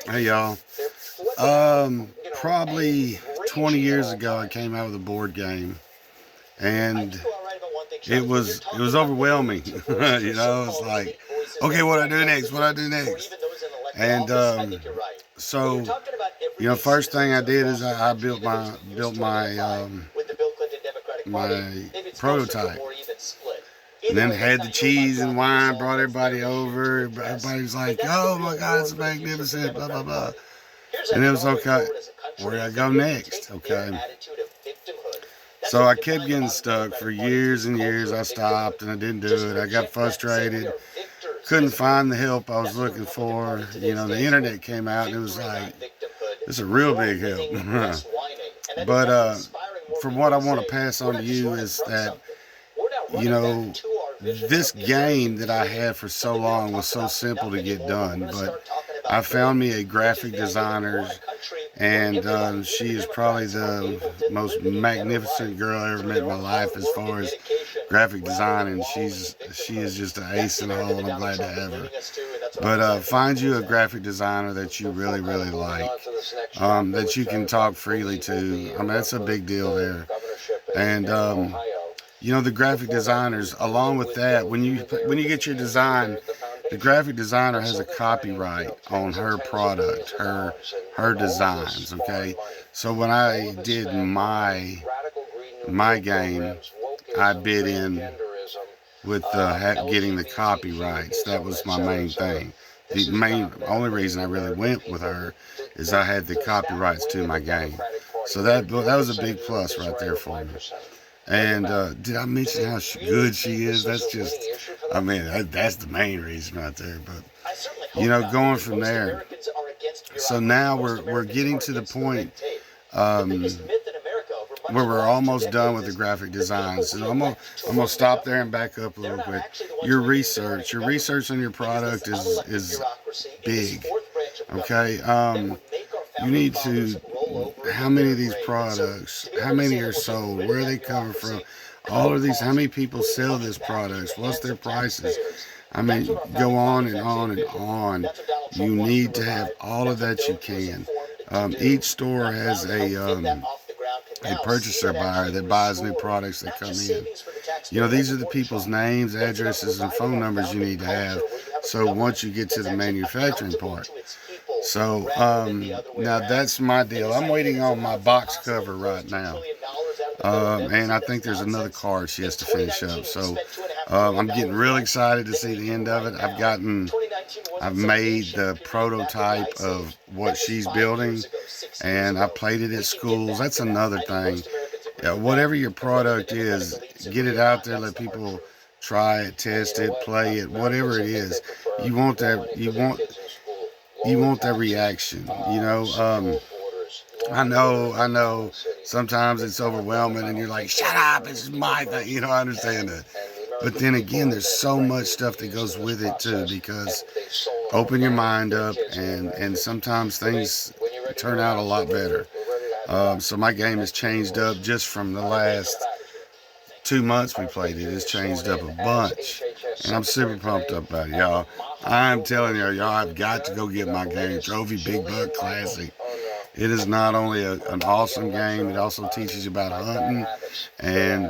Hey y'all. Probably 20 years ago, I came out with a board game, and it was overwhelming. It's like, okay, what do I do next? What do I do next? And so, first thing I did is I built my prototype. And then had the cheese and wine, brought everybody over. Everybody was like, oh my God, it's magnificent, blah, blah, blah. And it was okay, where do I go next? Okay. So I kept getting stuck for years and years. I stopped and I didn't do it. I got frustrated. Couldn't find the help I was looking for. The internet came out and it was like, this is a real big help. But from what I want to pass on to you is that, this game that I had for so long was so simple to get done, but I found me a graphic designer, and she is probably the most magnificent girl I ever met in my life as far as graphic design, and she is just an ace in the hole, and I'm glad to have her. But find you a graphic designer that you really, really like, that you can talk freely to. I mean, that's a big deal there. And the graphic designers, along with that, when you get your design, the graphic designer has a copyright on her product, her designs. Okay, so when I did my game, I bid in with getting the copyrights. That was my main thing. The only reason I really went with her is I had the copyrights to my game. So that was a big plus right there for me. And did I mention how good she is? That's just, that's the main reason right there. But, going from there. So now we're getting to the point where we're almost done with the graphic designs. And I'm gonna stop there and back up a little bit. Your research on your product is big. Okay. You need to, how many of these products, how many are sold, where are they coming from, all of these, how many people sell these products, what's their prices. Go on and on and on. You need to have all of that you can. Each store has a purchaser buyer that buys new products that come in. These are the people's names, addresses, and phone numbers you need to have. So once you get to the manufacturing part. So now that's my deal. I'm waiting on my box cover right now. And I think there's another card she has to finish up. So I'm getting really excited to see the end of it. I've made the prototype of what she's building, and I played it at schools. That's another thing. Whatever your product is, get it out there, let people try it, test it, play it, whatever it is. You want that reaction. I know sometimes it's overwhelming and you're like, shut up, it's my thing. I understand that. But then again, there's so much stuff that goes with it too, because open your mind up, and sometimes things turn out a lot better. So my game has changed up just from the last 2 months we played it. It's changed up a bunch, and I'm super pumped up about it, y'all. I'm telling y'all, I've got to go get my game, Trophy Big Buck Classic. It is not only an awesome game, it also teaches you about hunting, and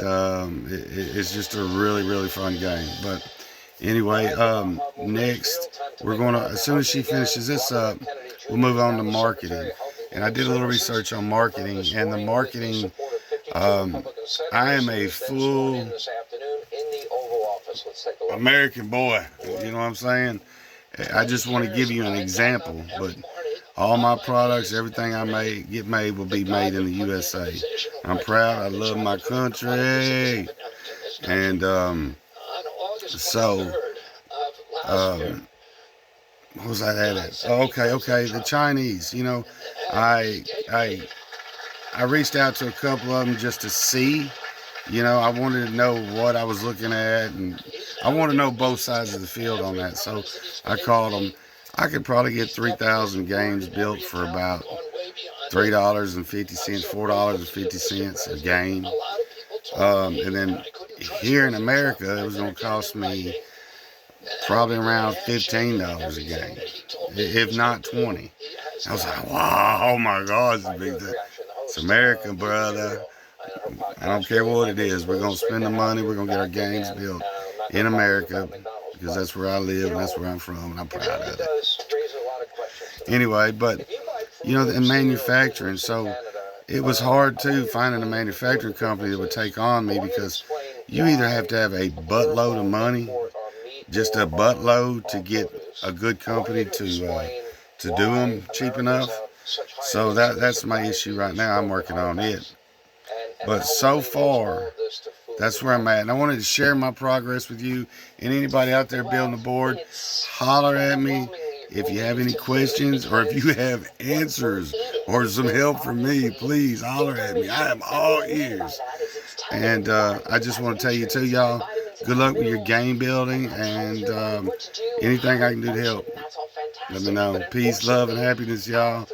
it's just a really, really fun game. But anyway, next, we're going to, as soon as she finishes this up, we'll move on to marketing. And I did a little research on marketing, and the marketing, I am a full American boy, you know what I'm saying? I just want to give you an example, but all my products, everything I get made will be made in the USA. I'm proud. I love my country. And what was I at? Okay. The Chinese. I reached out to a couple of them just to see. I wanted to know what I was looking at, and I want to know both sides of the field on that. So I called them. I could probably get 3,000 games built for about $3.50, $4.50 a game. And then here in America, it was going to cost me probably around $15 a game, if not 20. I was like, wow, oh my God, it's a big thing. It's America, brother. I don't care what it is. We're going to spend the money. We're going to get our games built in America because that's where I live and that's where I'm from, and I'm proud of it. Anyway, but, you know, in manufacturing, so it was hard, too, finding a manufacturing company that would take on me because you either have to have a buttload of money, just a buttload, to get a good company to do them cheap enough. So that's my issue right now. I'm working on it. But so far, that's where I'm at. And I wanted to share my progress with you. And anybody out there building a board, holler at me if you have any questions or if you have answers or some help from me. Please holler at me. I am all ears. And I just want to tell you too, y'all, good luck with your game building, and anything I can do to help, let me know. Peace, love, and happiness, y'all.